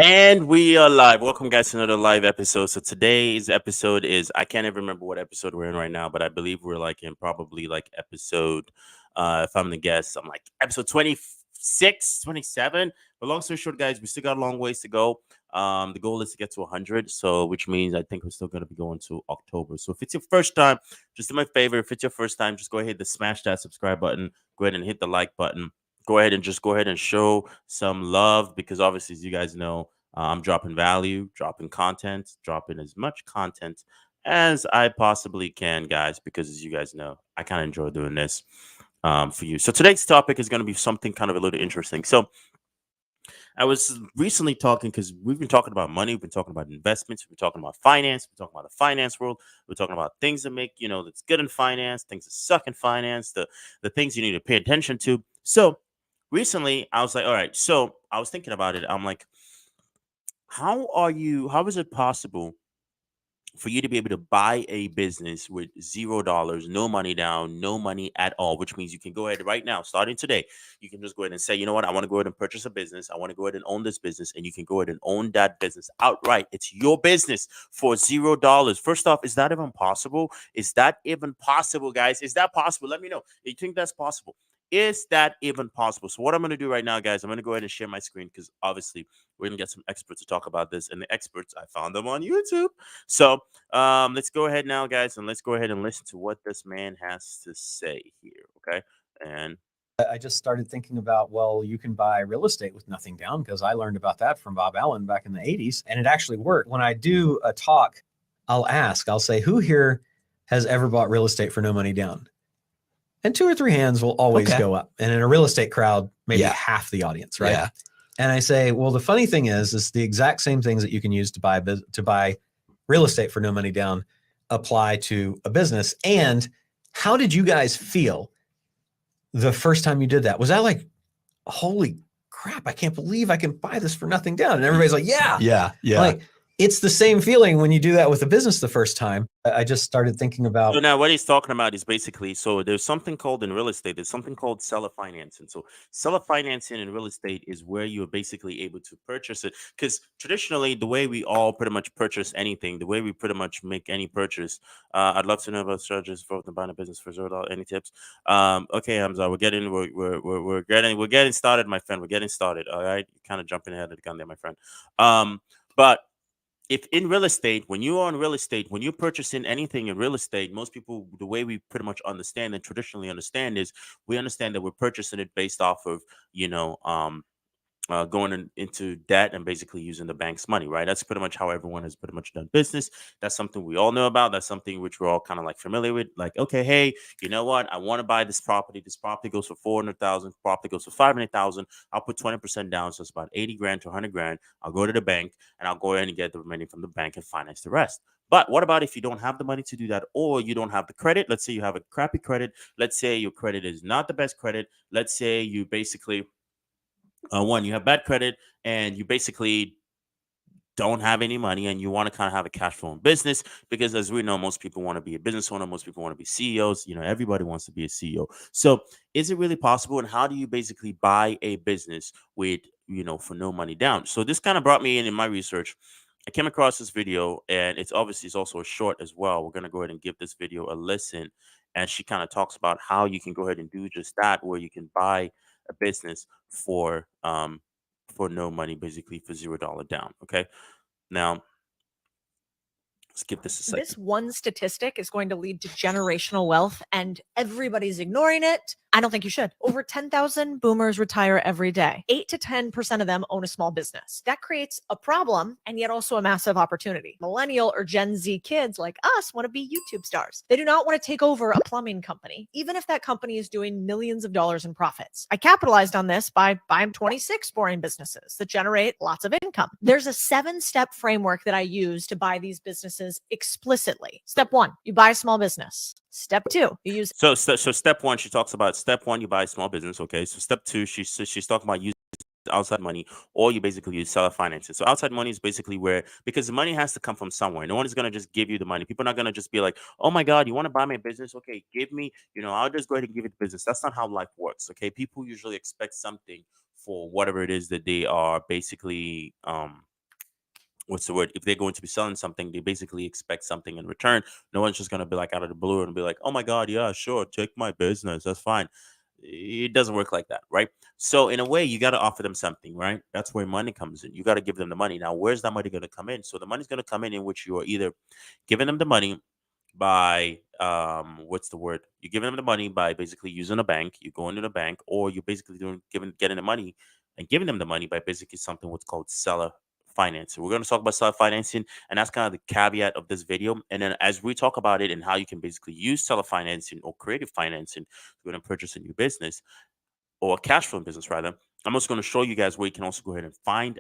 And we are live. Welcome, guys, to another live episode. So today's episode is I can't even remember what episode we're in right now, but I believe we're like in probably like episode. If I'm the guess, I'm like episode 26, 27. But long story short, guys, we still got a long ways to go. The goal is to get to 100, so which means I think we're still going to be going to October. So if it's your first time, just do my favor. If it's your first time, just go ahead and smash that subscribe button. Go ahead and hit the like button. Go ahead and show some love because obviously, as you guys know, I'm dropping value, dropping content, dropping as much content as I possibly can, guys, because as you guys know, I kind of enjoy doing this for you. So today's topic is going to be something kind of a little interesting. So I was recently talking because we've been talking about money, we've been talking about investments, we've been talking about finance, we've been talking about the finance world, we're talking about things that make that's good in finance, things that suck in finance, the things you need to pay attention to. So recently, I was like, all right. So I was thinking about it. I'm like, how is it possible for you to be able to buy a business with $0, no money down, no money at all, which means you can go ahead right now, starting today, you can just go ahead and say, you know what, I want to go ahead and purchase a business. I want to go ahead and own this business, and you can go ahead and own that business outright. It's your business for $0. First off, is that even possible? Is that even possible, guys? Is that possible? Let me know. You think that's possible? Is that even possible? So what I'm going to do right now, guys, I'm going to go ahead and share my screen because obviously we're going to get some experts to talk about this. And the experts, I found them on YouTube. So let's go ahead now, guys, and let's go ahead and listen to what this man has to say here. Okay. And I just started thinking about, well, you can buy real estate with nothing down because I learned about that from Bob Allen back in the 80s, and it actually worked. When I do a talk, I'll say, who here has ever bought real estate for no money down? And 2 or 3 hands will always go up. And in a real estate crowd, maybe half the audience, right? Yeah. And I say, well, the funny thing is the exact same things that you can use to buy real estate for no money down apply to a business. And how did you guys feel the first time you did that? Was that like, holy crap, I can't believe I can buy this for nothing down? And everybody's like, yeah. Like, it's the same feeling when you do that with a business the first time. I just started thinking about. so now what he's talking about is basically, so there's something called in real estate, there's something called seller financing. So seller financing in real estate is where you're basically able to purchase it. Because traditionally, the way we all pretty much purchase anything, the way we pretty much make any purchase, I'd love to know about strategies for buying a business for $0. Any tips? Okay, Hamza, we're getting started, my friend. We're getting started. All right, you're kind of jumping ahead of the gun there, my friend. But if in real estate, when you are in real estate, when you're purchasing anything in real estate, most people, the way we pretty much understand and traditionally understand is we understand that we're purchasing it based off of, you know, going into debt and basically using the bank's money, right? That's pretty much how everyone has pretty much done business. That's something we all know about. That's something which we're all kind of like familiar with. Like, okay, hey, you know what? I want to buy this property. This property goes for 400,000. Property goes for 500,000. I'll put 20% down, so it's about 80 grand to 100 grand. I'll go to the bank and I'll go ahead and get the remaining from the bank and finance the rest. But what about if you don't have the money to do that, or you don't have the credit? Let's say you have a crappy credit. Let's say your credit is not the best credit. Let's say you basically one, you have bad credit and you basically don't have any money and you want to kind of have a cash flow in business because as we know, most people want to be a business owner, most people want to be CEOs, everybody wants to be a CEO. So is it really possible, and how do you basically buy a business with for no money down? So this kind of brought me in my research. I came across this video, and it's also a short as well. We're going to go ahead and give this video a listen, and she kind of talks about how you can go ahead and do just that, where you can buy a business for no money, basically for $0 down. Okay, now let's give this a second. This one statistic is going to lead to generational wealth, and everybody's ignoring it. I don't think you should. Over 10,000 boomers retire every day. 8 to 10% of them own a small business. That creates a problem and yet also a massive opportunity. Millennial or Gen Z kids like us want to be YouTube stars. They do not want to take over a plumbing company, even if that company is doing millions of dollars in profits. I capitalized on this by buying 26 boring businesses that generate lots of income. There's a 7-step framework that I use to buy these businesses explicitly. Step 1, you buy a small business. Step 2, you use. So step 1, she talks about step 1, you buy a small business. Okay. So step 2, she's talking about using outside money, or you basically use seller financing. So outside money is basically where, because the money has to come from somewhere. No one is going to just give you the money. People are not going to just be like, oh my God, you want to buy my business? Okay, give me, I'll just go ahead and give it the business. That's not how life works. Okay. People usually expect something for whatever it is that they are basically what's the word? If they're going to be selling something, they basically expect something in return. No one's just going to be like out of the blue and be like, oh my God, yeah, sure, take my business. That's fine. It doesn't work like that, right? So in a way, you got to offer them something, right? That's where money comes in. You got to give them the money. Now, where's that money going to come in? So the money's going to come in which you are either giving them the money by what's the word? You're giving them the money by basically using a bank. You go into the bank, or you're basically getting the money and giving them the money by basically something what's called seller financing. We're going to talk about seller financing, and that's kind of the caveat of this video. And then as we talk about it and how you can basically use seller financing or creative financing to go and purchase a new business or a cash flowing business rather, I'm also going to show you guys where you can also go ahead and find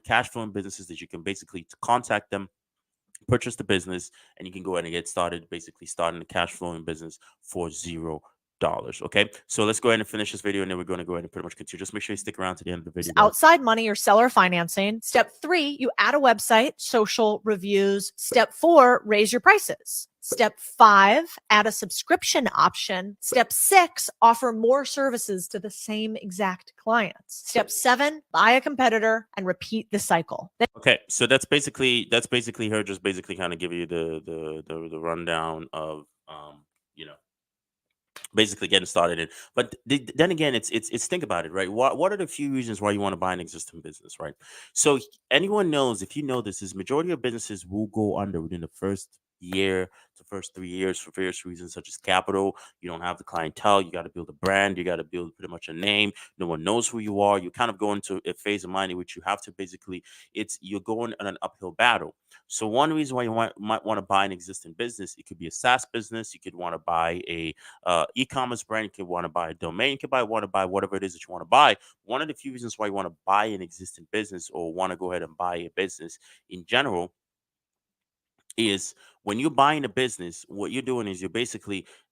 cash flowing businesses that you can basically contact them, purchase the business, and you can go ahead and get started, basically starting a cash flowing business for $0. Okay, so let's go ahead and finish this video, and then we're going to go ahead and pretty much continue. Just make sure you stick around to the end of the video, guys. Outside money or seller financing. Step 3, you add a website, social reviews. Step 4, raise your prices. Step 5, add a subscription option. Step 6, offer more services to the same exact clients. Step 7, buy a competitor and repeat the cycle. Okay, so that's basically her just basically kind of give you the rundown of you know, basically getting started in. But then again, it's think about it, right? What are the few reasons why you want to buy an existing business, right? So anyone knows, if you know this, is majority of businesses will go under within the first year to first 3 years for various reasons, such as capital. You don't have the clientele. You got to build a brand. You got to build pretty much a name. No one knows who you are. You kind of go into a phase of mind in which you have to basically, you're going on an uphill battle. So one reason why you might want to buy an existing business, it could be a SaaS business. You could want to buy a e-commerce brand. You could want to buy a domain. You could want to buy whatever it is that you want to buy. One of the few reasons why you want to buy an existing business or want to go ahead and buy a business in general is when you're buying a business, what you're doing is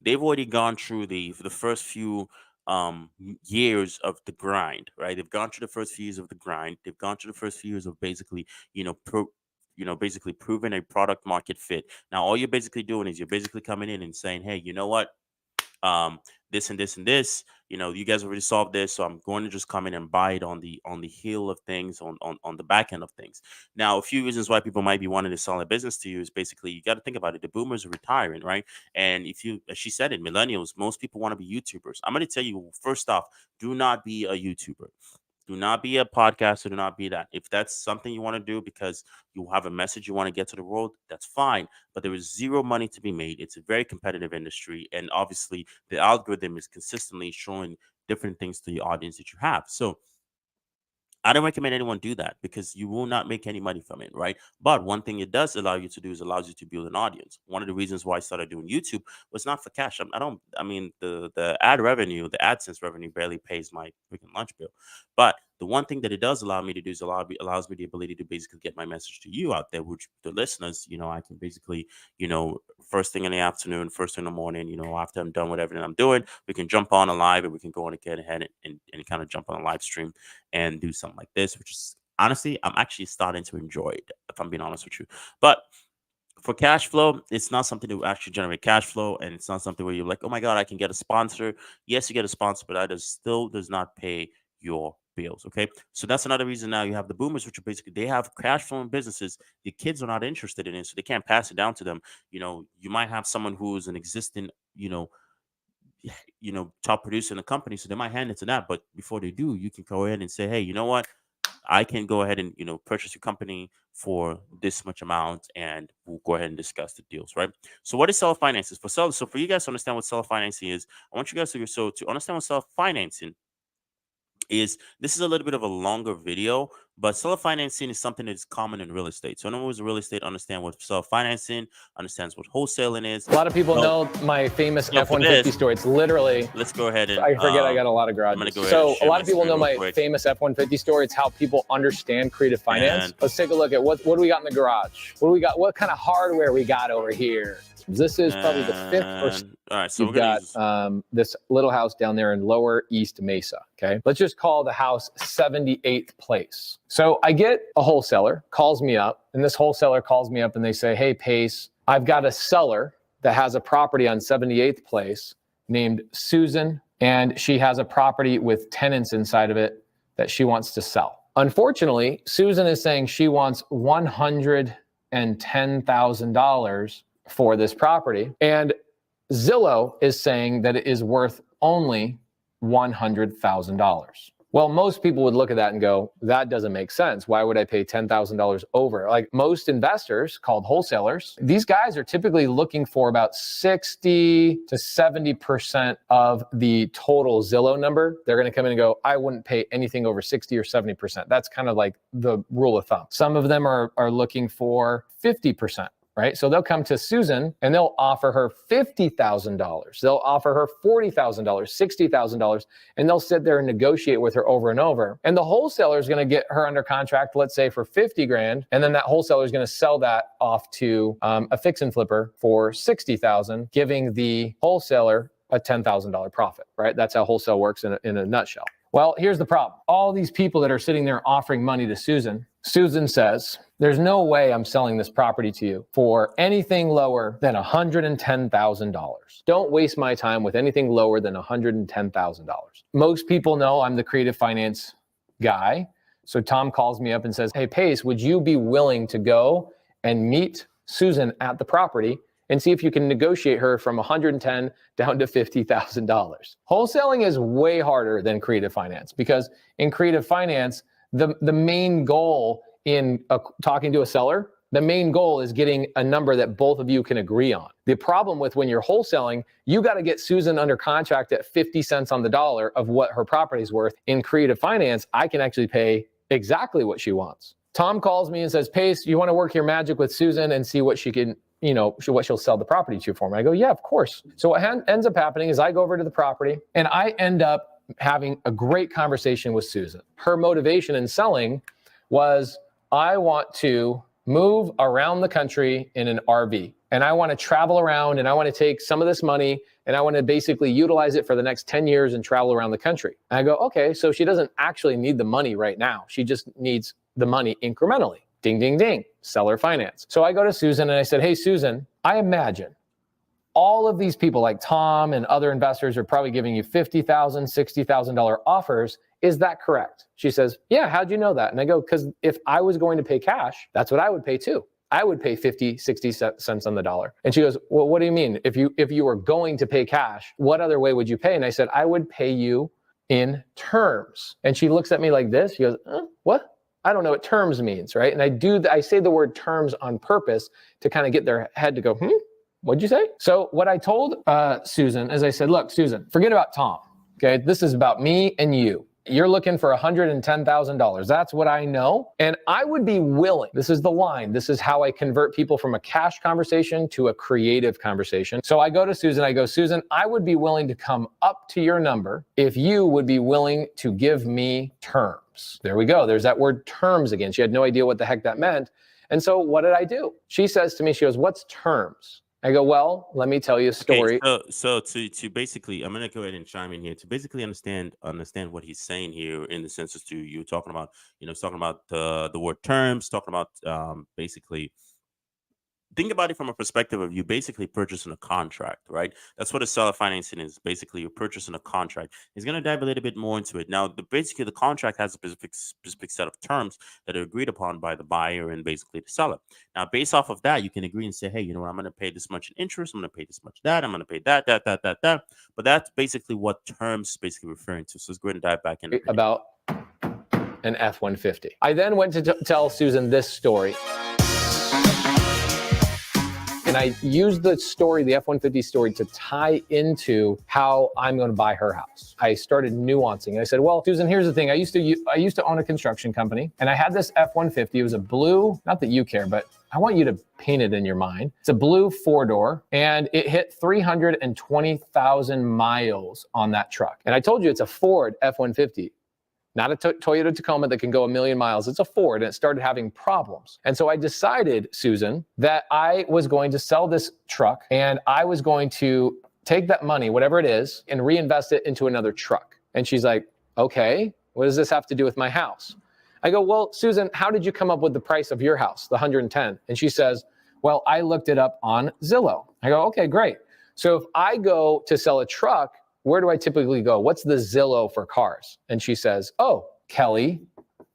they've already gone through the first few years of the grind, right? They've gone through the first few years of the grind. They've gone through the first few years of basically, basically proving a product market fit. Now all you're basically doing is you're basically coming in and saying, hey, you know what? This and this and this, you guys already solved this, so I'm going to just come in and buy it on the heel of things, on the back end of things. Now, a few reasons why people might be wanting to sell a business to you is basically you got to think about it. The boomers are retiring, right? And if you, as she said it, millennials, most people want to be YouTubers. I'm going to tell you, first off, do not be a YouTuber. Do not be a podcaster. Do not be that. If that's something you want to do because you have a message you want to get to the world, that's fine. But there is zero money to be made. It's a very competitive industry. And obviously, the algorithm is consistently showing different things to the audience that you have. So I don't recommend anyone do that because you will not make any money from it, right? But one thing it does allow you to do is allows you to build an audience. One of the reasons why I started doing YouTube was not for cash. I mean, the ad revenue, the AdSense revenue barely pays my freaking lunch bill. But the one thing that it does allow me to do is allows me the ability to basically get my message to you out there, which the listeners, I can basically, first thing in the afternoon, first thing in the morning, after I'm done with everything I'm doing, we can jump on a live and we can go on and get ahead and kind of jump on a live stream and do something like this, which is honestly, I'm actually starting to enjoy it, if I'm being honest with you. But for cash flow, it's not something to actually generate cash flow, and it's not something where you're like, oh my God, I can get a sponsor. Yes, you get a sponsor, but that still does not pay your bills. Okay. So that's another reason now you have the boomers, which are basically they have cash flowing businesses. The kids are not interested in it, so they can't pass it down to them. You might have someone who's an existing, top producer in the company, so they might hand it to that. But before they do, you can go ahead and say, hey, you know what? I can go ahead and purchase your company for this much amount, and we'll go ahead and discuss the deals, right? So, what is seller financing for sellers? So, for you guys to understand what seller financing is, I want you guys to understand what seller financing is. This is a little bit of a longer video, but seller financing is something that's common in real estate. So, anyone who's in real estate understand what seller financing, understands what wholesaling is. A lot of people So, know my famous for F-150 this, story. It's literally, let's go ahead and I forget I got a lot of I'm gonna garages. go ahead and So a share lot my of people know screen real my quick. famous F-150 story. It's how people understand creative finance. And- Let's take a look at what do we got in the garage? What do we got? What kind of hardware we got over here? This is probably the fifth or And- all right, so you've we're gonna got use this little house down there in Lower East Mesa. Okay, let's just call the house 78th Place. So I get a wholesaler calls me up, and this wholesaler calls me up and they say, "Hey, Pace, I've got a seller that has a property on 78th Place named Susan, and she has a property with tenants inside of it that she wants to sell." Unfortunately, Susan is saying she wants $110,000 for this property. And Zillow is saying that it is worth only $100,000. Well, most people would look at that and go, that doesn't make sense. Why would I pay $10,000 over? Like most investors called wholesalers, these guys are typically looking for about 60 to 70% of the total Zillow number. They're going to come in and go, I wouldn't pay anything over 60 or 70%. That's kind of like the rule of thumb. Some of them are looking for 50%. Right? So they'll come to Susan and they'll offer her $50,000. They'll offer her $40,000, $60,000, and they'll sit there and negotiate with her over and over. And the wholesaler is going to get her under contract, let's say for 50 grand. And then that wholesaler is going to sell that off to a fix and flipper for 60,000, giving the wholesaler a $10,000 profit, right? That's how wholesale works in a nutshell. Well, here's the problem. All these people that are sitting there offering money to Susan, Susan says, there's no way I'm selling this property to you for anything lower than $110,000. Don't waste my time with anything lower than $110,000. Most people know I'm the creative finance guy. So Tom calls me up and says, hey, Pace, would you be willing to go and meet Susan at the property and see if you can negotiate her from $110,000 down to $50,000. Wholesaling is way harder than creative finance because in creative finance, the main goal in talking to a seller, the main goal is getting a number that both of you can agree on. The problem with when you're wholesaling, you got to get Susan under contract at 50 cents on the dollar of what her property is worth. In creative finance, I can actually pay exactly what she wants. Tom calls me and says, Pace, you want to work your magic with Susan and see what she can, what she'll sell the property to for me. I go, yeah, of course. So what ends up happening is I go over to the property and I end up having a great conversation with Susan. Her motivation in selling was, I want to move around the country in an RV and I want to travel around and I want to take some of this money and I want to basically utilize it for the next 10 years and travel around the country. And I go, okay, so she doesn't actually need the money right now. She just needs the money incrementally. Ding, ding, ding, seller finance. So I go to Susan and I said, hey, Susan, I imagine all of these people like Tom and other investors are probably giving you $50,000, $60,000 offers. Is that correct? She says, yeah, how'd you know that? And I go, because if I was going to pay cash, that's what I would pay too. I would pay 50, 60 cents on the dollar. And she goes, well, what do you mean? If you were going to pay cash, what other way would you pay? And I said, I would pay you in terms. And she looks at me like this. She goes, what? I don't know what terms means, right? And I say the word terms on purpose to kind of get their head to go, what'd you say? So what I told Susan is I said, look, Susan, forget about Tom, okay? This is about me and you. You're looking for $110,000. That's what I know. And I would be willing, this is the line, this is how I convert people from a cash conversation to a creative conversation. So I go to Susan, I go, Susan, I would be willing to come up to your number if you would be willing to give me terms. There we go. There's that word terms again. She had no idea what the heck that meant. And so what did I do? She says to me, she goes, what's terms? I go, well, let me tell you a story. Okay, so to basically, I'm gonna go ahead and chime in here to basically understand what he's saying here in the sense as to you talking about, talking about the word terms, talking about basically. Think about it from a perspective of you basically purchasing a contract, right? That's what a seller financing is. Basically, you're purchasing a contract. He's going to dive a little bit more into it. Now, basically, the contract has a specific set of terms that are agreed upon by the buyer and basically the seller. Now, based off of that, you can agree and say, hey, you know what, I'm going to pay this much in interest. I'm going to pay this much that. I'm going to pay that. But that's basically what terms basically referring to. So let's go ahead and dive back in. About an F-150. I then went to tell Susan this story. And I used the story, the F-150 story, to tie into how I'm going to buy her house. I started nuancing. I said, well, Susan, here's the thing. I used to own a construction company, and I had this F-150. It was a blue, not that you care, but I want you to paint it in your mind. It's a blue 4-door, and it hit 320,000 miles on that truck. And I told you it's a Ford F-150. Not a Toyota Tacoma that can go 1,000,000 miles. It's a Ford, and it started having problems. And so I decided, Susan, that I was going to sell this truck, and I was going to take that money, whatever it is, and reinvest it into another truck. And she's like, okay, what does this have to do with my house? I go, well, Susan, how did you come up with the price of your house, the 110? And she says, well, I looked it up on Zillow. I go, okay, great. So if I go to sell a truck, where do I typically go? What's the Zillow for cars? And she says, oh, Kelly,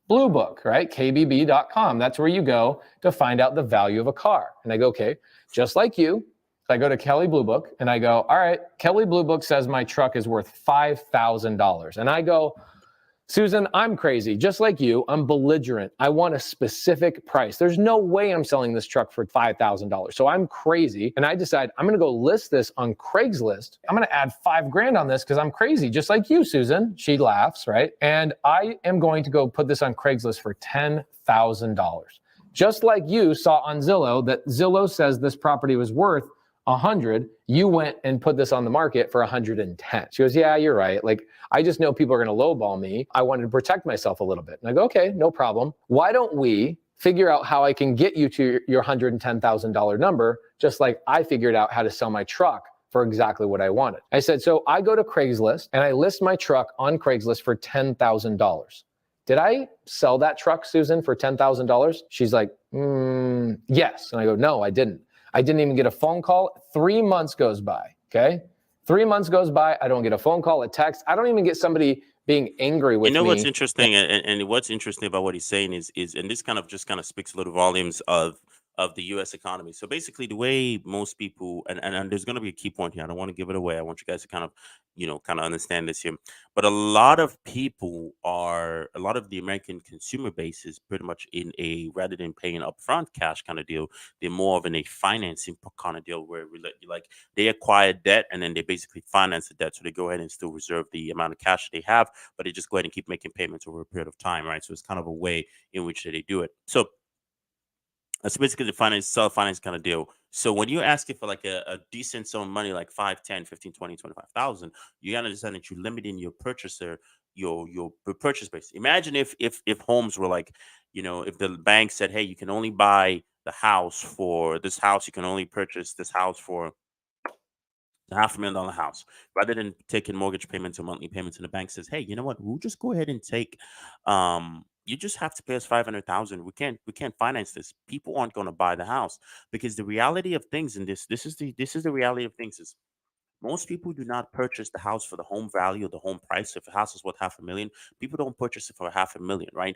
Blue Book, right? KBB.com. That's where you go to find out the value of a car. And I go, okay, just like you. I go to Kelley Blue Book and I go, all right, Kelley Blue Book says my truck is worth $5,000. And I go, Susan, I'm crazy. Just like you, I'm belligerent. I want a specific price. There's no way I'm selling this truck for $5,000. So I'm crazy. And I decide I'm going to go list this on Craigslist. I'm going to add $5,000 on this because I'm crazy. Just like you, Susan. She laughs, right? And I am going to go put this on Craigslist for $10,000. Just like you saw on Zillow that Zillow says this property was worth 100, you went and put this on the market for 110. She goes, yeah, you're right. Like, I just know people are going to lowball me. I wanted to protect myself a little bit. And I go, okay, no problem. Why don't we figure out how I can get you to your $110,000 number, just like I figured out how to sell my truck for exactly what I wanted. I said, so I go to Craigslist and I list my truck on Craigslist for $10,000. Did I sell that truck, Susan, for $10,000? She's like, yes. And I go, no, I didn't. I didn't even get a phone call. 3 months goes by, okay? 3 months goes by. I don't get a phone call, a text. I don't even get somebody being angry with me. You know what's interesting, and what's interesting about what he's saying is, and this kind of speaks a little volumes of the U.S. economy. So basically, the way most people, and there's going to be a key point here. I don't want to give it away. I want you guys to kind of, kind of understand this here. But a lot of the American consumer base is pretty much in a, rather than paying upfront cash kind of deal, they're more of in a financing kind of deal where they acquire debt and then they basically finance the debt. So they go ahead and still reserve the amount of cash they have, but they just go ahead and keep making payments over a period of time, right? So it's kind of a way in which they do it. So that's basically the self-finance kind of deal. So when you're asking for like a decent sum of money, like 5, 10, 15, 20, 25,000, you got to understand that you're limiting your purchaser, your purchase base. Imagine if homes were like, if the bank said, hey, you can only buy the house for this house, you can only purchase this house for a $500,000 house, rather than taking mortgage payments or monthly payments, and the bank says, hey, you know what, we'll just go ahead and take you just have to pay us 500,000. We can't finance this. People aren't going to buy the house, because the reality of things, and this is the reality of things, is most people do not purchase the house for the home value or the home price. If a house is worth 500,000, people don't purchase it for 500,000, right?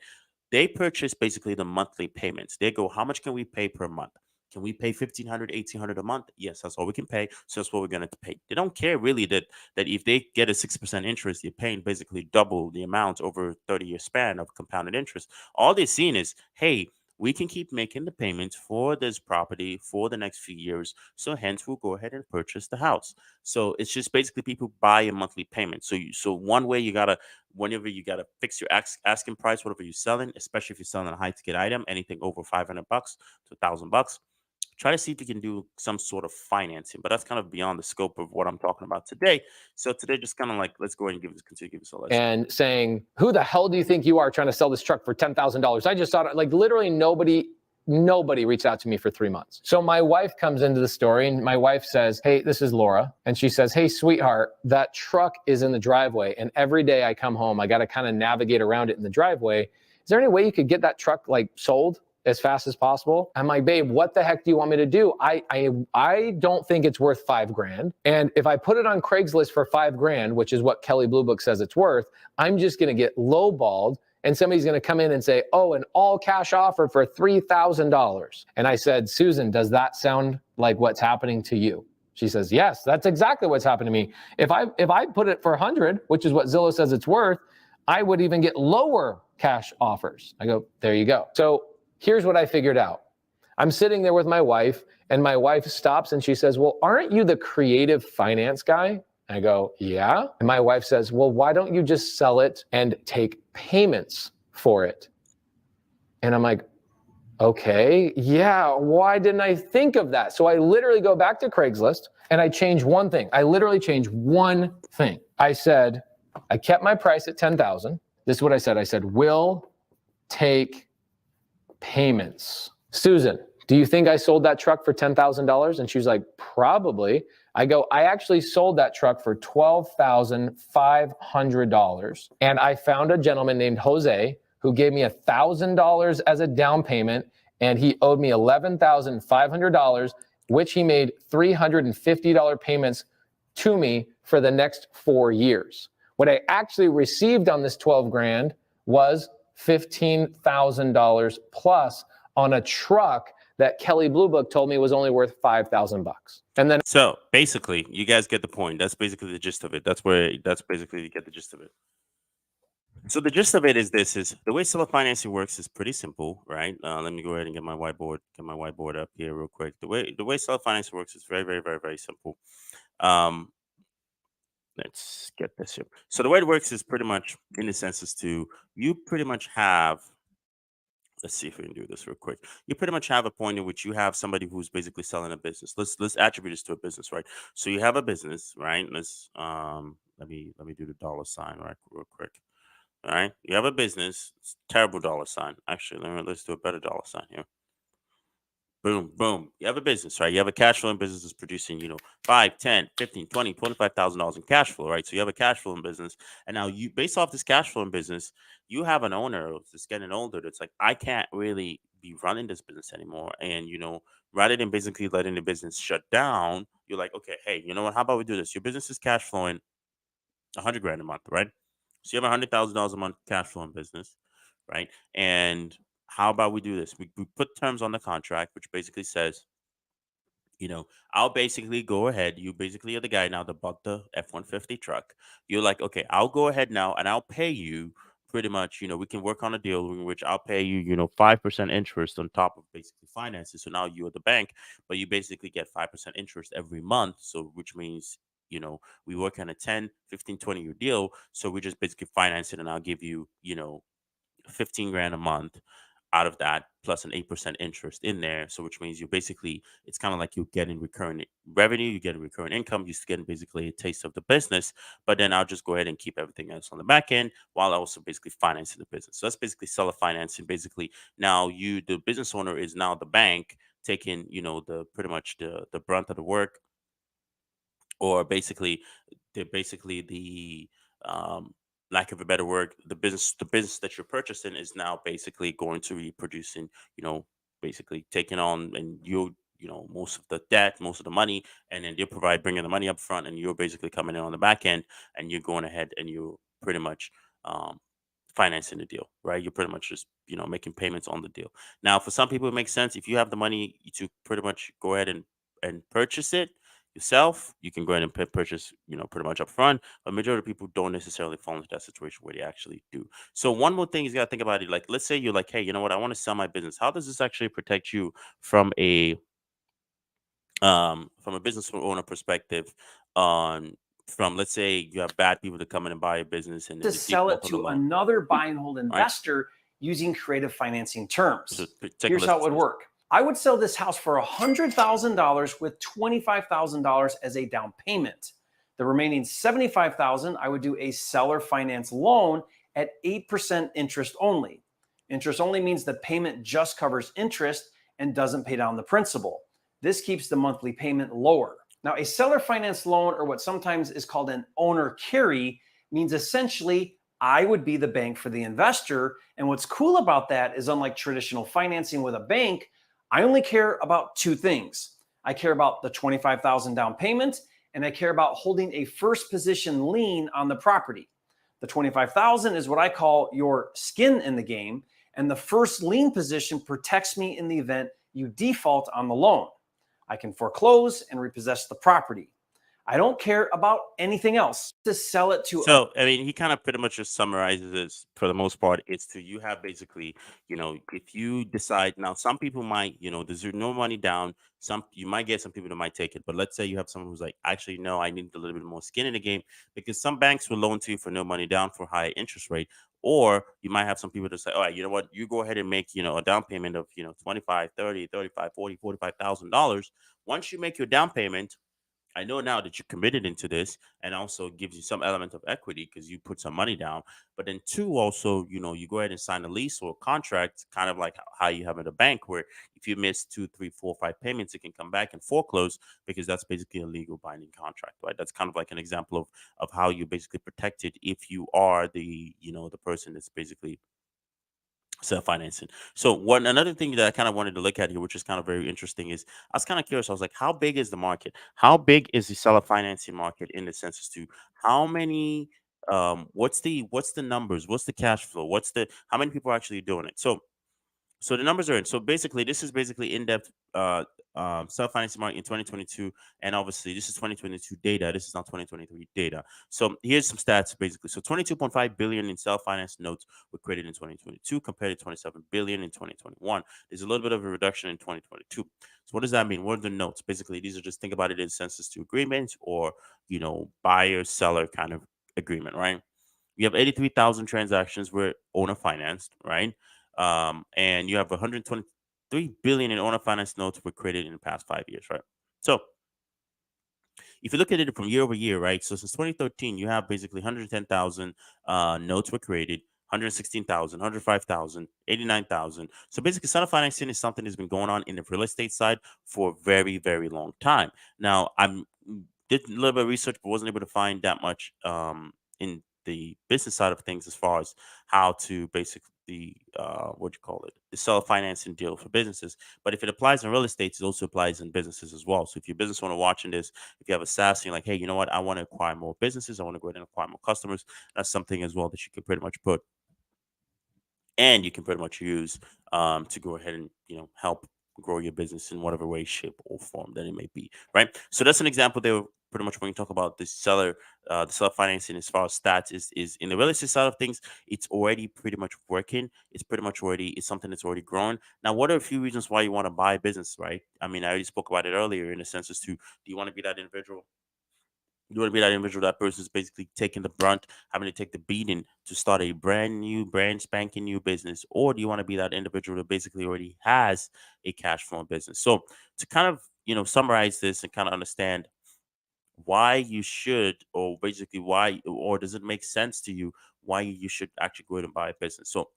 They purchase basically the monthly payments. They go, how much can we pay per month? Can we pay 1,500, 1,800 a month? Yes, that's all we can pay. So that's what we're going to pay. They don't care really that if they get a 6% interest, you're paying basically double the amount over a 30-year span of compounded interest. All they're seeing is, hey, we can keep making the payments for this property for the next few years. So hence we'll go ahead and purchase the house. So it's just basically people buy a monthly payment. So one way whenever you gotta fix your asking price, whatever you're selling, especially if you're selling a high ticket item, anything over $500 to $1,000, try to see if you can do some sort of financing. But that's kind of beyond the scope of what I'm talking about today. So today, just kind of like, let's go ahead and continue to give us a lesson. And saying, who the hell do you think you are trying to sell this truck for $10,000? I just thought, like, literally nobody reached out to me for 3 months. So my wife comes into the story and my wife says, hey, this is Laura. And she says, hey, sweetheart, that truck is in the driveway. And every day I come home, I got to kind of navigate around it in the driveway. Is there any way you could get that truck like sold as fast as possible? I'm like, babe, what the heck do you want me to do? I don't think it's worth $5,000. And if I put it on Craigslist for $5,000, which is what Kelley Blue Book says it's worth, I'm just going to get lowballed. And somebody's going to come in and say, oh, an all cash offer for $3,000. And I said, Susan, does that sound like what's happening to you? She says, yes, that's exactly what's happened to me. If I put it for 100, which is what Zillow says it's worth, I would even get lower cash offers. I go, there you go. So here's what I figured out. I'm sitting there with my wife, and my wife stops and she says, well, aren't you the creative finance guy? I go, yeah. And my wife says, well, why don't you just sell it and take payments for it? And I'm like, okay, yeah, why didn't I think of that? So I literally go back to Craigslist and I change one thing. I literally change one thing. I said, I kept my price at 10,000. This is what I said. I said, will take payments. Susan, do you think I sold that truck for $10,000? And she was like, probably. I go, I actually sold that truck for $12,500. And I found a gentleman named Jose who gave me $1,000 as a down payment, and he owed me $11,500, which he made $350 payments to me for the next 4 years. What I actually received on this $12,000 was $15,000 plus on a truck that Kelly Blue Book told me was only worth $5,000. And then So basically, you guys get the point. That's basically the gist of it. That's basically you get the gist of it. So the gist of it is this: is the way seller financing works is pretty simple, right? Let me go ahead and get my whiteboard up here real quick. The way seller financing works is very, very, very, very simple. Um, let's get this here. So the way it works is pretty much in the sense is to you pretty much have. Let's see if we can do this real quick. You pretty much have a point in which you have somebody who's basically selling a business. Let's attribute this to a business, right? So you have a business, right? Let me do the dollar sign right real quick. All right, you have a business. It's terrible dollar sign. Actually, let's do a better dollar sign here. Boom, boom. You have a business, right? You have a cash flowing business that's producing, 5, 10, 15, 20, $25,000 in cash flow, right? So you have a cash flowing business. And now you, based off this cash flowing business, you have an owner that's getting older that's like, I can't really be running this business anymore. And, rather than basically letting the business shut down, you're like, okay, hey, you know what? How about we do this? Your business is cash flowing 100 grand a month, right? So you have $100,000 a month cash flow in business, right? And how about we do this? We put terms on the contract, which basically says, I'll basically go ahead. You basically are the guy now that bought the F-150 truck. You're like, okay, I'll go ahead now and I'll pay you pretty much, we can work on a deal in which I'll pay you, 5% interest on top of basically finances. So now you're the bank, but you basically get 5% interest every month. So which means, we work on a 10, 15, 20 year deal. So we just basically finance it and I'll give you, 15 grand a month out of that plus an 8% interest in there. So which means you basically it's kind of like you're getting recurring revenue, you're getting recurring income, you're getting basically a taste of the business. But then I'll just go ahead and keep everything else on the back end while also basically financing the business. So that's basically seller financing. Basically now you the business owner is now the bank taking, the pretty much the brunt of the work, or basically they're basically the um lack of a better word, the business that you're purchasing is now basically going to be producing, you know basically taking on, and most of the debt, most of the money, and then they provide bringing the money up front, and you're basically coming in on the back end, and you're going ahead and you're pretty much um financing the deal, right? You're pretty much just making payments on the deal. Now for some people it makes sense if you have the money to pretty much go ahead and purchase it yourself. You can go ahead and purchase, pretty much up front. But majority of people don't necessarily fall into that situation where they actually do. So one more thing you got to think about it. Like, let's say you're like, hey, you know what? I want to sell my business. How does this actually protect you from a business owner perspective? On From, let's say you have bad people to come in and buy a business and then to they sell it default on the to loan, another buy and hold right? investor using creative financing terms. So take a Here's how listen it to would this. work. I would sell this house for $100,000 with $25,000 as a down payment. The remaining $75,000, I would do a seller finance loan at 8% interest only. Interest only means the payment just covers interest and doesn't pay down the principal. This keeps the monthly payment lower. Now, a seller finance loan, or what sometimes is called an owner carry, means essentially I would be the bank for the investor. And what's cool about that is, unlike traditional financing with a bank, I only care about two things. I care about the $25,000 down payment, and I care about holding a first position lien on the property. The $25,000 is what I call your skin in the game, and the first lien position protects me in the event you default on the loan. I can foreclose and repossess the property. I don't care about anything else. To sell it to So, I mean, he kind of pretty much just summarizes this for the most part. It's to you have basically, if you decide now, some people might, there's no money down. Some you might get some people that might take it, but let's say you have someone who's like, actually, no, I need a little bit more skin in the game, because some banks will loan to you for no money down for high interest rate. Or you might have some people that say, all right, you know what, you go ahead and make, a down payment of, 25, 30, 35, 40, $45,000. Once you make your down payment, I know now that you're committed into this, and also gives you some element of equity because you put some money down. But then two, also, you go ahead and sign a lease or a contract, kind of like how you have at a bank, where if you miss 2, 3, 4, 5 payments, it can come back and foreclose, because that's basically a legal binding contract, right? That's kind of like an example of how you basically protected if you are the person that's basically self financing. So one another thing that I kind of wanted to look at here, which is kind of very interesting, is I was kind of curious. I was like, how big is the market? How big is the seller financing market, in the sense as to how many what's the numbers, what's the cash flow, what's the how many people are actually doing it. So the numbers are in. So basically, this is basically in-depth self-financing market in 2022, and obviously this is 2022 data. This is not 2023 data. So here's some stats basically. So 22.5 billion in self-finance notes were created in 2022 compared to 27 billion in 2021. There's a little bit of a reduction in 2022. So what does that mean? What are the notes? Basically, these are just think about it in census to agreements or buyer seller kind of agreement, right? You have 83,000 transactions were owner financed, right? And you have 123 billion in owner finance notes were created in the past 5 years, right? So if you look at it from year over year, right? So since 2013, you have basically 110,000 notes were created, 116,000, 105,000, 89,000. So basically, seller financing is something that's been going on in the real estate side for a very, very long time. Now, did a little bit of research, but wasn't able to find that much in the business side of things as far as how to basically what you call it, the seller financing deal for businesses. But if it applies in real estate, it also applies in businesses as well. So if you're a business owner watching this, if you have a SaaS and you're like, hey, you know what, I want to acquire more businesses, I want to go ahead and acquire more customers, that's something as well that you can pretty much put and you can pretty much use to go ahead and help grow your business in whatever way, shape, or form that it may be. Right. So that's an example there. Pretty much when you talk about the seller financing as far as stats is in the real estate side of things, it's already pretty much working. It's pretty much already it's something that's already growing. Now, what are a few reasons why you want to buy a business? Right. I mean, I already spoke about it earlier in the sense as to do you want to be that individual you want to be that individual, that person's basically taking the brunt, having to take the beating to start a brand new, brand spanking new business, or do you want to be that individual that basically already has a cash flowing business? So to kind of summarize this and kind of understand why you should, or basically why, or does it make sense to you why you should actually go ahead and buy a business? So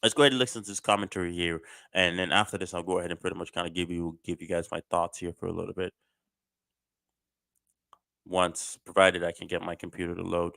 let's go ahead and listen to this commentary here, and then after this, I'll go ahead and pretty much kind of give you guys my thoughts here for a little bit. Once provided, I can get my computer to load.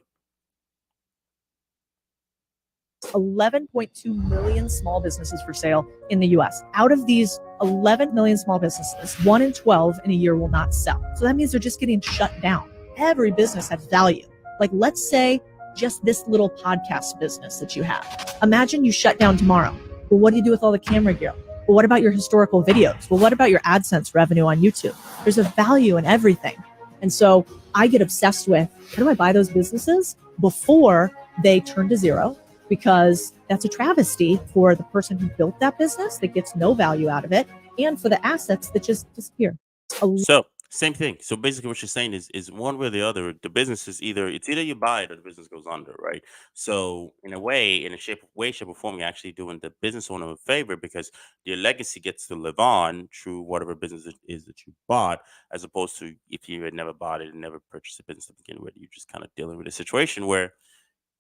11.2 million small businesses for sale in the US. Out of these 11 million small businesses, 1 in 12 in a year will not sell. So that means they're just getting shut down. Every business has value. Like, let's say just this little podcast business that you have. Imagine you shut down tomorrow. Well, what do you do with all the camera gear? Well, what about your historical videos? Well, what about your AdSense revenue on YouTube? There's a value in everything. And so I get obsessed with, how do I buy those businesses before they turn to zero? Because that's a travesty for the person who built that business that gets no value out of it, and for the assets that just disappear. So same thing. So basically, what you're saying is one way or the other. The business is either you buy it or the business goes under, right? So in a way, in a shape or form, you're actually doing the business owner a favor because your legacy gets to live on through whatever business it is that you bought, as opposed to if you had never bought it and never purchased a business to begin with. You're just kind of dealing with a situation where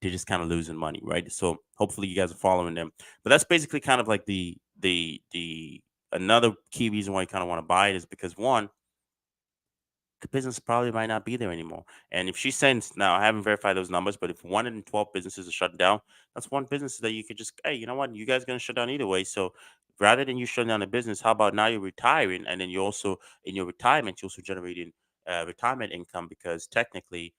they're just kind of losing money, right? So hopefully you guys are following them. But that's basically kind of like the another key reason why you kind of want to buy it is because one, the business probably might not be there anymore. And if she's saying now, I haven't verified those numbers, but if 1 in 12 businesses are shut down, that's one business that you could just, hey, you know what, you guys gonna shut down either way. So rather than you shutting down the business, how about now you're retiring, and then you also in your retirement you're also generating retirement income because technically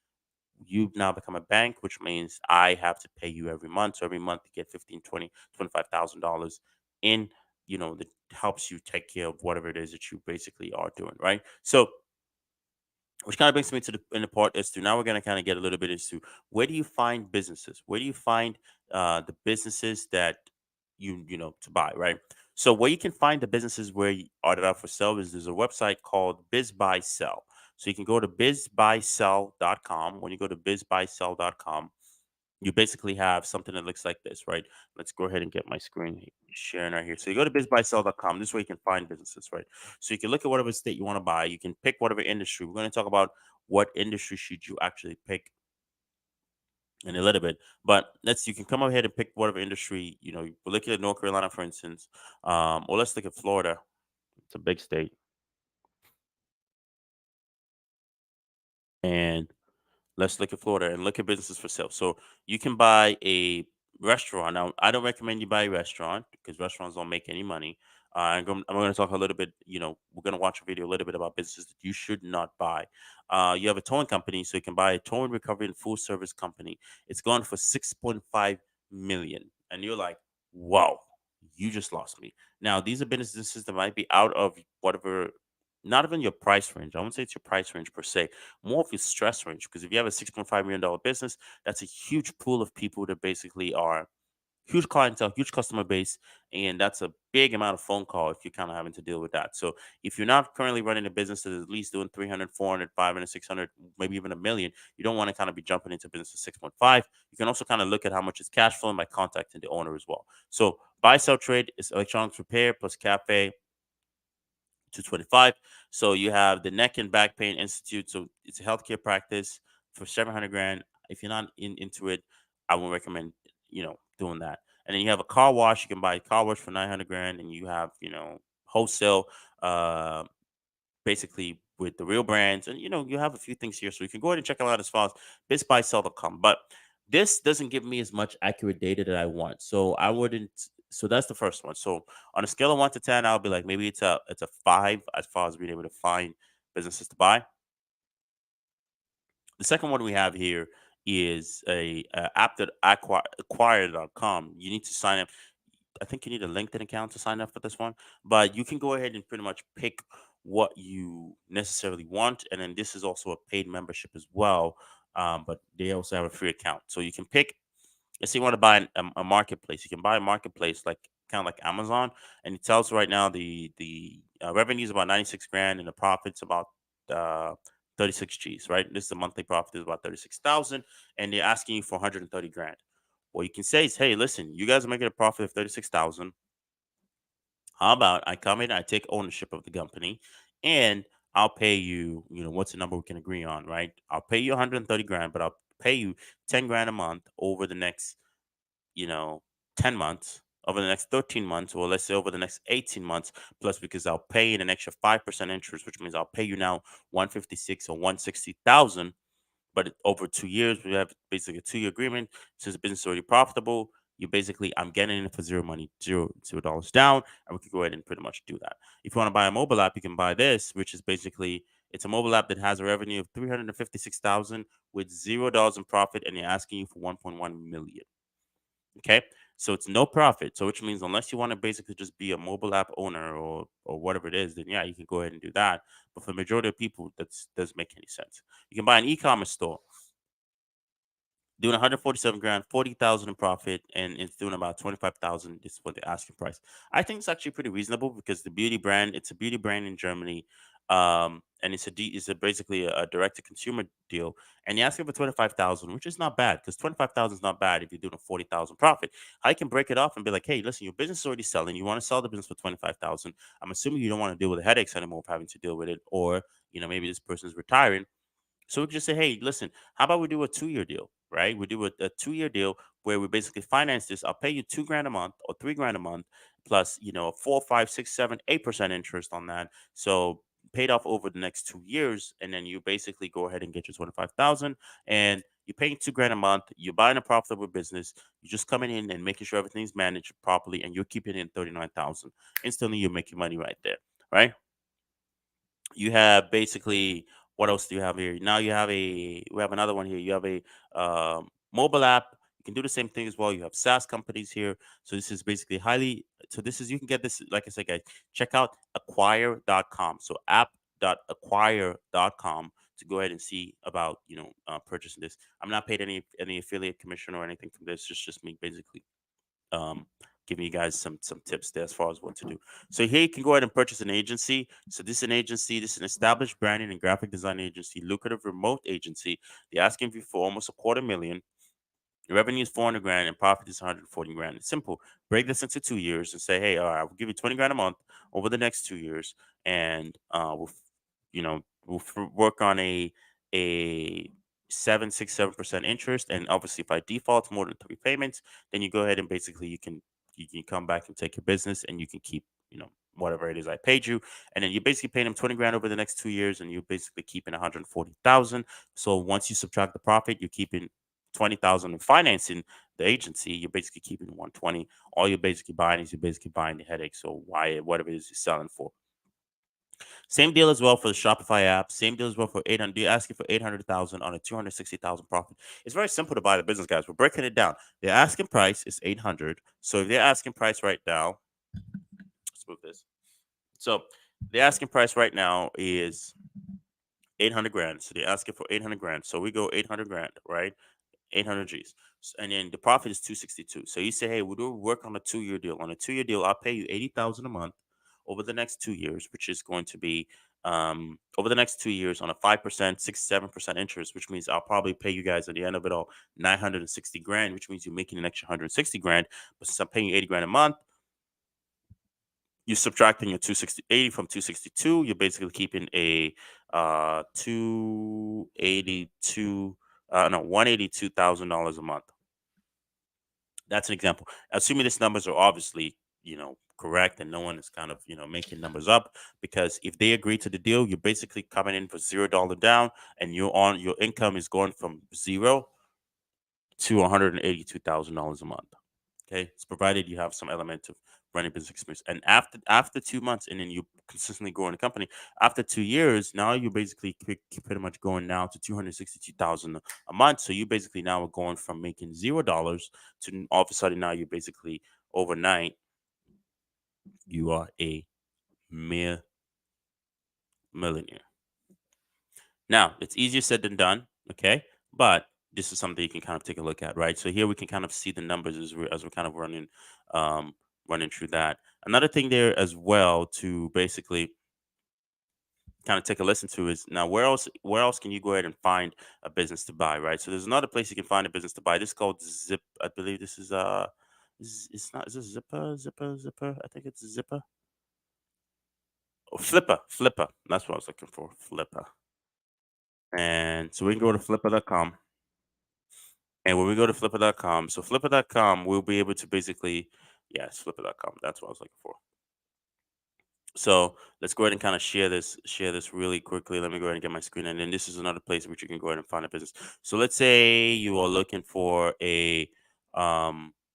you've now become a bank, which means I have to pay you every month. So every month you get 15, 20, $25,000 in, that helps you take care of whatever it is that you basically are doing, right? So which kind of brings me to the in the part as to now we're going to kind of get a little bit into where do you find businesses? Where do you find the businesses that to buy, right? So where you can find the businesses where you are that are for sale is there's a website called Biz Buy Sell. So you can go to bizbuysell.com. When you go to bizbuysell.com, you basically have something that looks like this, right? Let's go ahead and get my screen sharing right here. So you go to bizbuysell.com. This way you can find businesses, right? So you can look at whatever state you want to buy. You can pick whatever industry. We're going to talk about what industry should you actually pick in a little bit. But you can come ahead and pick whatever industry, we're looking at North Carolina, for instance. Or let's look at Florida. It's a big state. And let's look at Florida and look at businesses for sale. So you can buy a restaurant. Now, I don't recommend you buy a restaurant because restaurants don't make any money. I'm going to talk a little bit. We're going to watch a video a little bit about businesses that you should not buy. You have a towing company, so you can buy a towing recovery and full service company. It's going for 6.5 million, and you're like, "Wow, you just lost me." Now, these are businesses that might be out of whatever. Not even your price range. I won't say it's your price range per se, more of your stress range. Because if you have a $6.5 million business, that's a huge pool of people that basically are huge clientele, huge customer base, and that's a big amount of phone call if you're kind of having to deal with that. So if you're not currently running a business that is at least doing 300, 400, 500, 600, maybe even a million, you don't want to kind of be jumping into business at 6.5. You can also kind of look at how much is cash flowing by contacting the owner as well. So buy, sell, trade is electronics repair plus cafe, 225. So you have the Neck and Back Pain Institute. So it's a healthcare practice for 700 grand. If you're not into it, I would recommend, doing that. And then you have a car wash. You can buy a car wash for 900 grand. And you have, wholesale, uh, basically with the real brands. And, you have a few things here. So you can go ahead and check it out as far as bizbuysell.com. But this doesn't give me as much accurate data that I want. So I wouldn't. So that's the first one. So on a scale of 1 to 10, I'll be like maybe it's a 5 as far as being able to find businesses to buy. The second one we have here is a app that acquire.com. You need to sign up. I think you need a LinkedIn account to sign up for this one, but you can go ahead and pretty much pick what you necessarily want. And then this is also a paid membership as well. But they also have a free account. So you can pick, let's say you want to buy a marketplace. You can buy a marketplace like kind of like Amazon, and it tells right now the revenue is about 96 grand and the profits about uh, 36 G's. Right, this is the monthly profit is about 36,000, and they're asking you for 130 grand. What you can say is, hey, listen, you guys are making a profit of 36,000. How about I come in, I take ownership of the company, and I'll pay you. What's the number we can agree on, right? I'll pay you 130 grand, but I'll pay you 10 grand a month over the next you know, 10 months, over the next 13 months, or let's say over the next 18 months, plus because I'll pay in an extra 5% interest, which means I'll pay you now 156 or 160,000. But over 2 years, we have basically a 2-year agreement. Since the business is already profitable, you basically, I'm getting it for zero money, $0 down, and we can go ahead and pretty much do that. If you want to buy a mobile app, you can buy this, which is basically it's a mobile app that has a revenue of 356,000 with $0 in profit, and they're asking you for 1.1 million. Okay. So it's no profit. So which means unless you want to basically just be a mobile app owner or whatever it is, then yeah, you can go ahead and do that. But for the majority of people, that doesn't make any sense. You can buy an e-commerce store doing 147 grand, 40,000 in profit, and it's doing about 25,000 is what the asking price. I think it's actually pretty reasonable because the beauty brand, it's a beauty brand in Germany, and it's basically a direct to consumer deal, and you're asking for 25,000, which is not bad because 25,000 is not bad if you're doing a 40,000 profit. I can break it off and be like, hey, listen, your business is already selling. You want to sell the business for 25,000. I'm assuming you don't want to deal with the headaches anymore of having to deal with it, or maybe this person's retiring, so we could just say, hey, listen, how about we do a 2-year deal, right? We do a 2-year deal where we basically finance this. I'll pay you 2 grand a month or 3 grand a month plus, a 4, 5, 6, 7, 8% interest on that. So paid off over the next 2 years. And then you basically go ahead and get your 25,000 and you're paying 2 grand a month. You're buying a profitable business. You're just coming in and making sure everything's managed properly and you're keeping in 39,000. Instantly, you're making money right there, right? You have basically what else do you have here? Now we have another one here. You have a mobile app. You can do the same thing as well. You have SaaS companies here. So this is basically highly. So this is you can get this. Like I said, guys, check out acquire.com. So app.acquire.com to go ahead and see about purchasing this. I'm not paid any affiliate commission or anything from this. It's just me basically um, giving you guys some tips there as far as what to do. So here you can go ahead and purchase an agency. So this is an agency. This is an established branding and graphic design agency, lucrative remote agency. They're asking you for almost a quarter million. The revenue is 400 grand and profit is 140 grand. It's simple. Break this into 2 years and say, hey, all right, we'll give you 20 grand a month over the next 2 years, and we'll work on a 7, 6, 7% interest. And obviously, if I default more than 3 payments, then you go ahead and basically you can come back and take your business, and you can keep whatever it is I paid you, and then you basically paying them 20 grand over the next 2 years, and you're basically keeping 140,000. So once you subtract the profit, you're keeping $20,000 in financing the agency, you're basically keeping 120. All you're basically buying is you're basically buying the headache. So why whatever it is you're selling for. Same deal as well for the Shopify app. Same deal as well for 800. They're asking for 800,000 on a 260,000 profit. It's very simple to buy the business, guys. We're breaking it down. The asking price is 800. So if they're asking price right now, let's move this. So the asking price right now is 800 grand. So they're asking for 800 grand. So we go 800 grand, right? 800 G's. And then the profit is 262. So you say, hey, we'll do work on a 2-year deal. On a 2-year deal, I'll pay you 80,000 a month over the next 2 years, which is going to be over the next 2 years on a 5%, 6, 7% interest, which means I'll probably pay you guys at the end of it all 960 grand, which means you're making an extra 160 grand. But since I'm paying you 80 grand a month, you're subtracting your 260 from 262. You're basically keeping a 282 no $182,000 a month. That's an example. Assuming these numbers are obviously correct and no one is kind of making numbers up, because if they agree to the deal, you're basically coming in for $0 down, and your income is going from 0 to $182,000 a month. Okay, it's provided you have some element of running business experience, and after 2 months, and then you consistently growing the company. After 2 years, now you're basically pretty much going now to 262,000 a month. So you basically now are going from making $0 to all of a sudden now you're basically overnight you are a mere millionaire. Now, it's easier said than done, okay? But this is something you can kind of take a look at, right? So here we can kind of see the numbers as we're kind of um, running through that. Another thing there as well to basically kind of take a listen to is, now where else can you go ahead and find a business to buy, right? So there's another place you can find a business to buy. This is called Zip. I believe this is it's not, is this Zipper? I think it's Zipper. Oh, Flipper. That's what I was looking for. Flipper. And so we can go to flipper.com. And when we go to flipper.com, so flipper.com, we'll be able to basically, yes, flipper.com. That's what I was looking for. So let's go ahead and kind of share this really quickly. Let me go ahead and get my screen. And then this is another place which you can go ahead and find a business. So let's say you are looking for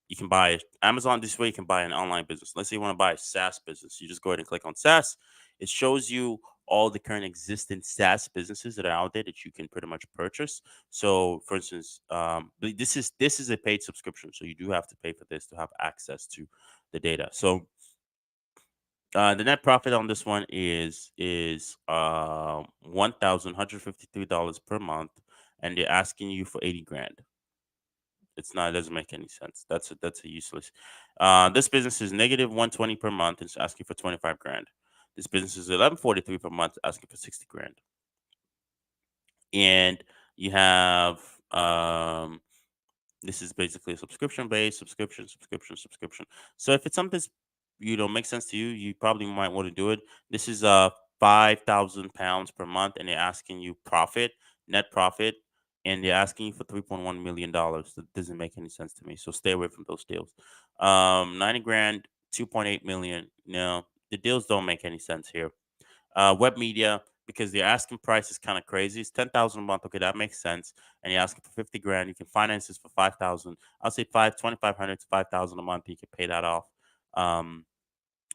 you can buy Amazon. This way you can buy an online business. Let's say you want to buy a SaaS business. You just go ahead and click on SaaS. It shows you all the current existing SaaS businesses that are out there that you can pretty much purchase. So for instance, this is a paid subscription. So you do have to pay for this to have access to the data. So the net profit on this one is $1,153 per month, and they're asking you for 80 grand. It's not. It doesn't make any sense. That's a useless. This business is negative 120 per month, and it's asking for 25 grand. This business is 1143 per month, asking for 60 grand. And you have this is basically a subscription based subscription. So if it's something makes sense to you, you probably might want to do it. This is £5,000 per month, and they're asking you net profit, and they're asking you for $3.1 million. That doesn't make any sense to me. So stay away from those deals. 90 grand, 2.8 million. No, the deals don't make any sense here. Web media, because the asking price is kind of crazy. It's 10,000 a month. Okay, that makes sense. And you're asking for 50 grand. You can finance this for 5,000. I'll say 2,500 to 5,000 a month. You can pay that off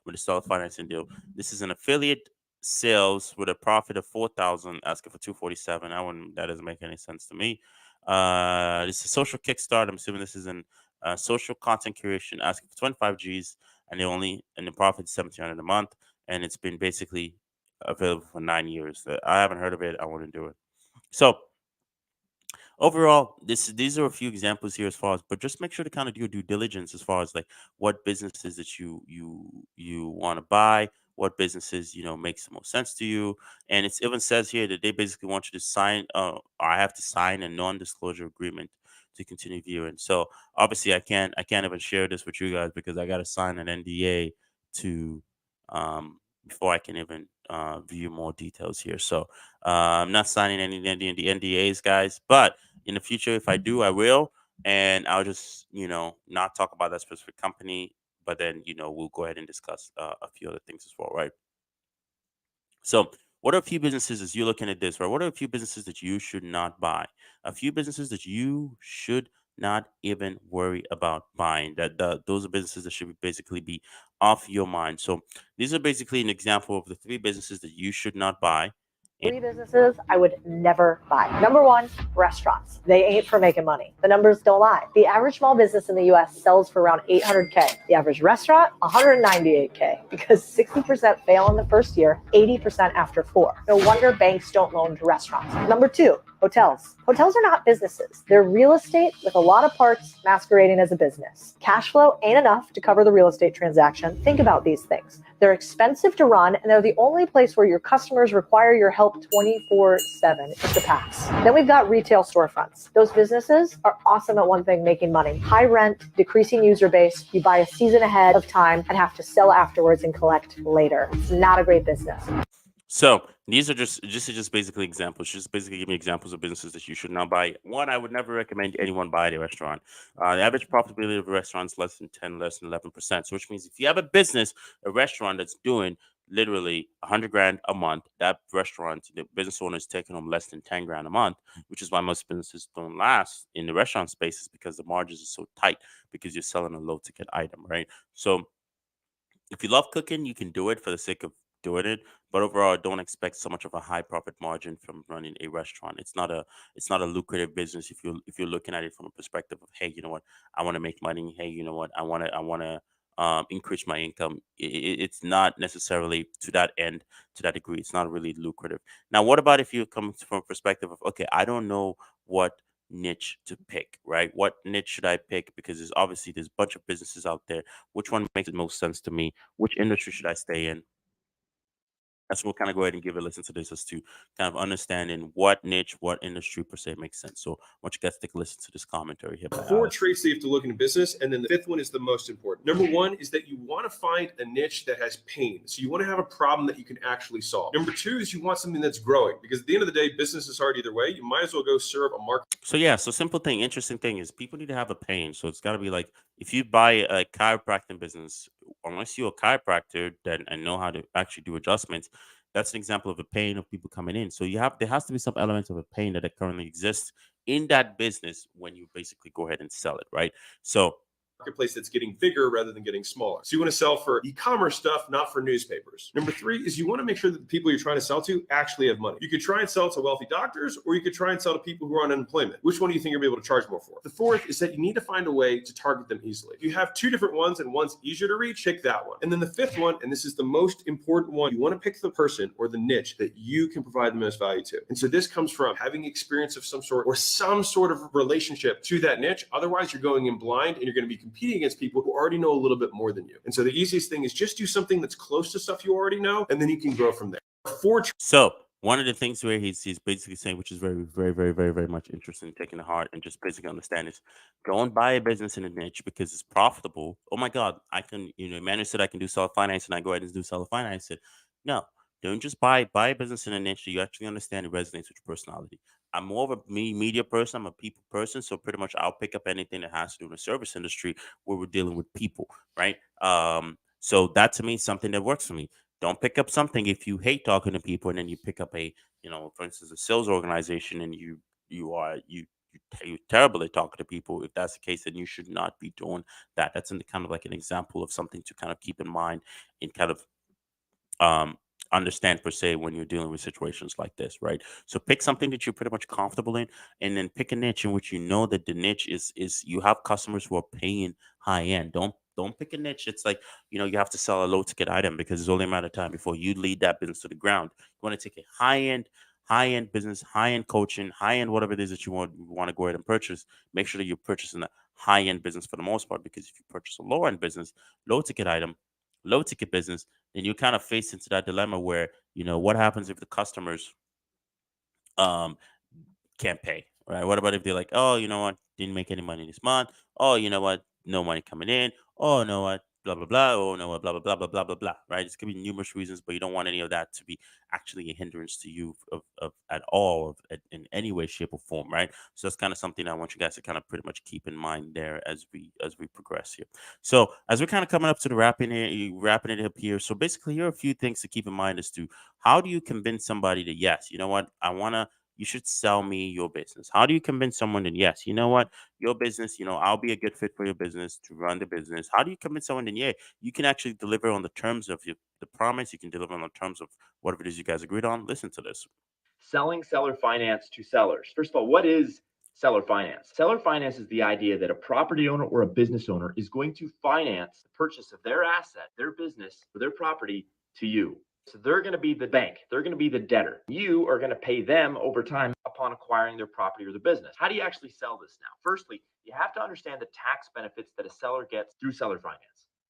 with a seller financing deal. This is an affiliate sales with a profit of 4,000, asking for 247. That doesn't make any sense to me. This is social kickstart. I'm assuming this is in social content curation, asking for 25 G's, and the profit is 1,700 a month, and it's been basically available for 9 years. I haven't heard of it. I want to do it. So overall, these are a few examples here as far as, but just make sure to kind of do your due diligence as far as like what businesses that you want to buy, what businesses makes the most sense to you. And it even says here that they basically want you to sign I have to sign a non-disclosure agreement to continue viewing. So obviously I can't even share this with you guys because I got to sign an NDA to before I can even view more details here. So I'm not signing any NDAs, guys, but in the future, if I do, I will, and I'll just not talk about that specific company, but then we'll go ahead and discuss a few other things as well, right? So What are a few businesses as you're looking at this, right? What are a few businesses that you should not buy? A few businesses that you should not even worry about buying. Those are businesses that should basically be off your mind. So these are basically an example of the three businesses that you should not buy. Three businesses I would never buy. Number one, restaurants. They ain't for making money. The numbers don't lie. The average small business in the US sells for around 800K. The average restaurant, 198K, because 60% fail in the first year, 80% after 4. No wonder banks don't loan to restaurants. Number two, hotels. Hotels are not businesses. They're real estate with a lot of parts masquerading as a business. Cash flow ain't enough to cover the real estate transaction. Think about these things. They're expensive to run, and they're the only place where your customers require your help 24/7. It's a pass. Then we've got retail storefronts. Those businesses are awesome at one thing, making money. High rent, decreasing user base. You buy a season ahead of time and have to sell afterwards and collect later. It's not a great business. So these are just basically examples. Just basically give me examples of businesses that you should not buy. One, I would never recommend anyone buy at a restaurant. The average profitability of a restaurant is less than 10, less than 11%. So which means if you have a business, a restaurant that's doing literally 100 grand a month, that restaurant, the business owner is taking home less than 10 grand a month, which is why most businesses don't last in the restaurant spaces because the margins are so tight because you're selling a low ticket item, right? So if you love cooking, you can do it for the sake of doing it. But overall, don't expect so much of a high profit margin from running a restaurant. It's not a lucrative business if you're looking at it from a perspective of, hey, you know what, I want to make money. Hey, you know what, I want to increase my income. It's not necessarily to that end, to that degree. It's not really lucrative. Now, what about if you come from a perspective of, okay, I don't know what niche to pick, right? What niche should I pick? Because there's a bunch of businesses out there. Which one makes the most sense to me? Which industry should I stay in? That's we'll kind of go ahead and give a listen to this as to kind of understanding what niche, what industry per se makes sense. So, I want you guys to take a listen to this commentary here by Four Alex. traits that you have to look in a business, and then the fifth one is the most important. Number one is that you want to find a niche that has pain. So you want to have a problem that you can actually solve. Number two is you want something that's growing, because at the end of the day, business is hard either way. You might as well go serve a market. So yeah, so simple thing, interesting thing is people need to have a pain. So it's got to be like if you buy a chiropractic business, unless you're a chiropractor then and know how to actually do adjustments, that's an example of a pain of people coming in. So there has to be some element of a pain that currently exists in that business when you basically go ahead and sell it, right? So Marketplace that's getting bigger rather than getting smaller. So you want to sell for e-commerce stuff, not for newspapers. Number three is you want to make sure that the people you're trying to sell to actually have money. You could try and sell to wealthy doctors, or you could try and sell to people who are on unemployment. Which one do you think you'll be able to charge more for? The fourth is that you need to find a way to target them easily. If you have two different ones and one's easier to reach, pick that one. And then the fifth one, and this is the most important one, you want to pick the person or the niche that you can provide the most value to. And so this comes from having experience of some sort or some sort of relationship to that niche. Otherwise, you're going in blind and you're going to be competing against people who already know a little bit more than you. And so the easiest thing is just do something that's close to stuff you already know, and then you can grow from there. So one of the things where he's basically saying, which is very, very, very, very, very much interesting, taking to heart, and just basically understand is go and buy a business in a niche because it's profitable. Oh my God, I can, Manu said I can do self finance, and I go ahead and do self finance. No, don't just buy a business in a niche that you actually understand it resonates with your personality. I'm more of a media person. I'm a people person, so pretty much I'll pick up anything that has to do in the service industry where we're dealing with people, right? So that to me is something that works for me. Don't pick up something if you hate talking to people, and then you pick up for instance, a sales organization, and you're terrible at talking to people. If that's the case, then you should not be doing that. That's kind of like an example of something to kind of keep in mind and kind of um understand per se when you're dealing with situations like this, right? So pick something that you're pretty much comfortable in, and then pick a niche in which you know that the niche is you have customers who are paying high end. Don't pick a niche. It's like, you have to sell a low ticket item because it's only a matter of time before you lead that business to the ground. You want to take a high end business, high end coaching, high end whatever it is that you want to go ahead and purchase. Make sure that you're purchasing a high end business for the most part, because if you purchase a low end business, low ticket item, low ticket business, then you kind of face into that dilemma where, what happens if the customers um can't pay, right? What about if they're like, oh, you know what, didn't make any money this month? Oh, you know what, no money coming in. Oh, you know what, blah blah blah, or no, blah blah blah blah blah blah blah, right? It's gonna be numerous reasons, but you don't want any of that to be actually a hindrance to you of at all, in any way, shape, or form, right? So that's kind of something I want you guys to kind of pretty much keep in mind there as we progress here. So as we're kind of coming up to the wrapping it up here. So basically, here are a few things to keep in mind as to how do you convince somebody that yes, you know what, you should sell me your business. How do you convince someone that yes, you know what, your business, I'll be a good fit for your business to run the business? How do you convince someone that yeah, you can actually deliver on the terms of the promise, you can deliver on the terms of whatever it is you guys agreed on? Listen to this. Selling seller finance to sellers. First of all, what is seller finance? Seller finance is the idea that a property owner or a business owner is going to finance the purchase of their asset, their business, or their property to you. So they're going to be the bank. They're going to be the debtor. You are going to pay them over time upon acquiring their property or the business. How do you actually sell this now? Firstly, you have to understand the tax benefits that a seller gets through seller finance.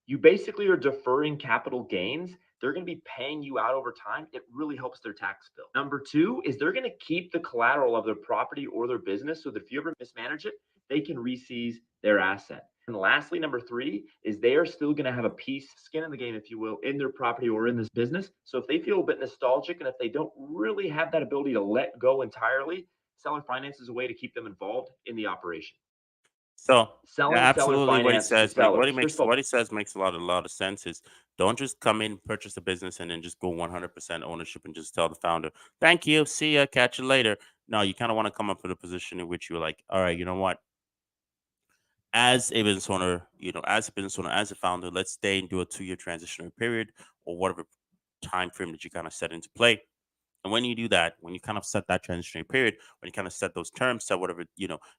You basically are deferring capital gains. They're going to be paying you out over time. It really helps their tax bill. Number two is they're going to keep the collateral of their property or their business so that if you ever mismanage it, they can reseize their asset. And lastly, number three is they are still going to have a piece, skin in the game, if you will, in their property or in this business. So if they feel a bit nostalgic and if they don't really have that ability to let go entirely, seller finance is a way to keep them involved in the operation. So yeah, Selling seller absolutely, what he finance to says make sellers. First of all, what he says makes a lot of sense. Is don't just come in, purchase a business, and then just go 100% ownership and just tell the founder, "Thank you, see ya, catch you later." No, you kind of want to come up with a position in which you're like, "All right, you know what? As a business owner, as a founder, let's stay and do a 2-year transitionary period or whatever time frame that you kind of set into play." And when you do that, when you kind of set that transitionary period, when you kind of set those terms, set whatever,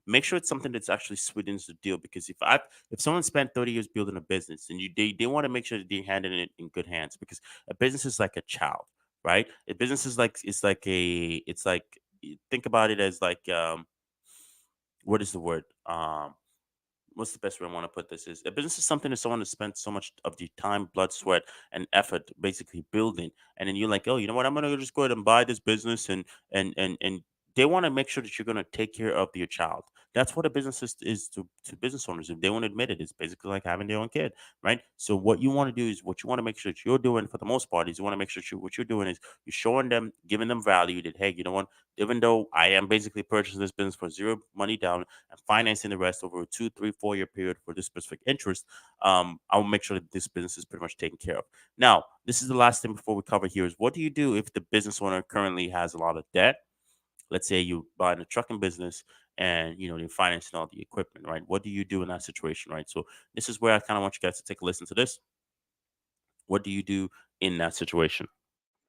make sure it's something that's actually sweetens the deal. Because if someone spent 30 years building a business and they want to make sure that they handle it in good hands, because a business is like a child, right? A business is like, think about it as like, what is the word? What's the best way I want to put this is a business is something that someone has spent so much of the time, blood, sweat, and effort basically building, and then you're like, oh, you know what, I'm gonna just go ahead and buy this business, and they want to make sure that you're gonna take care of your child. That's what a business is to business owners. If they won't admit it, it's basically like having their own kid, right? So what you want to do is what you want to make sure that you're doing for the most part is you want to make sure what you're doing is you're showing them, giving them value that hey, you know what, even though I am basically purchasing this business for zero money down and financing the rest over a 2, 3, 4 year period for this specific interest, I'll make sure that this business is pretty much taken care of. Now, this is the last thing before we cover here is what do you do if the business owner currently has a lot of debt? Let's say you buy in a trucking business and you're financing all the equipment, right? What do you do in that situation, right? So this is where I kind of want you guys to take a listen to this. What do you do in that situation,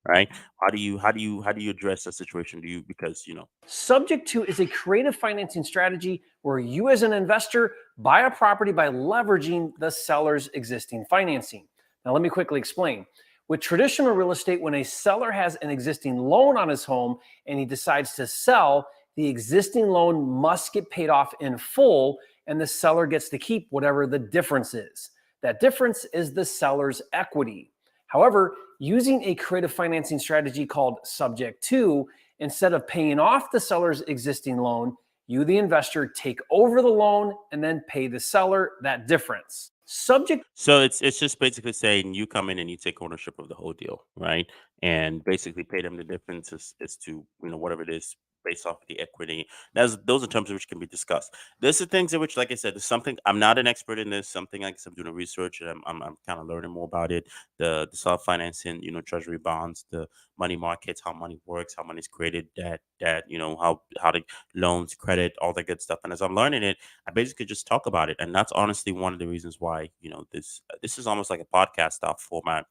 right? How do you address that situation? Do you because Subject to is a creative financing strategy where you, as an investor, buy a property by leveraging the seller's existing financing. Now, let me quickly explain. With traditional real estate, when a seller has an existing loan on his home and he decides to sell, the existing loan must get paid off in full, and the seller gets to keep whatever the difference is. That difference is the seller's equity. However, using a creative financing strategy called subject to, instead of paying off the seller's existing loan, you, the investor, take over the loan and then pay the seller that difference. Subject. So it's just basically saying you come in and you take ownership of the whole deal, right? And basically pay them the difference as to whatever it is based off of the equity. Those are terms which can be discussed. There's the things in which, like I said, there's something I'm not an expert in this. Something like I'm doing research and I'm kind of learning more about it. The self financing, treasury bonds, the money markets, how money works, how money is created, that how the loans, credit, all that good stuff. And as I'm learning it, I basically just talk about it, and that's honestly one of the reasons why this is almost like a podcast style format.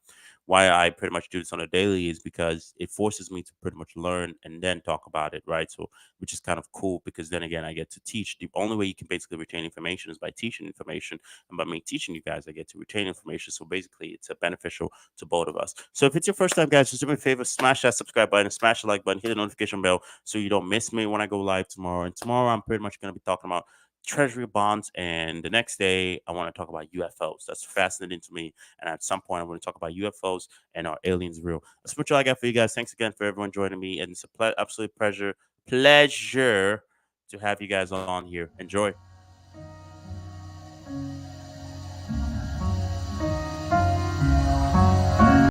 Why I pretty much do this on a daily is because it forces me to pretty much learn and then talk about it, right? So, which is kind of cool because then again, I get to teach. The only way you can basically retain information is by teaching information, and by me teaching you guys, I get to retain information. So basically, it's a beneficial to both of us. So if it's your first time, guys, just do me a favor, smash that subscribe button, smash the like button, hit the notification bell so you don't miss me when I go live tomorrow. And tomorrow, I'm pretty much going to be talking about treasury bonds, and the next day I want to talk about UFOs. That's fascinating to me, and at some point I want to talk about UFOs and are aliens real? That's what I got for you guys. Thanks again for everyone joining me, and it's a absolute pleasure to have you guys on here. Enjoy.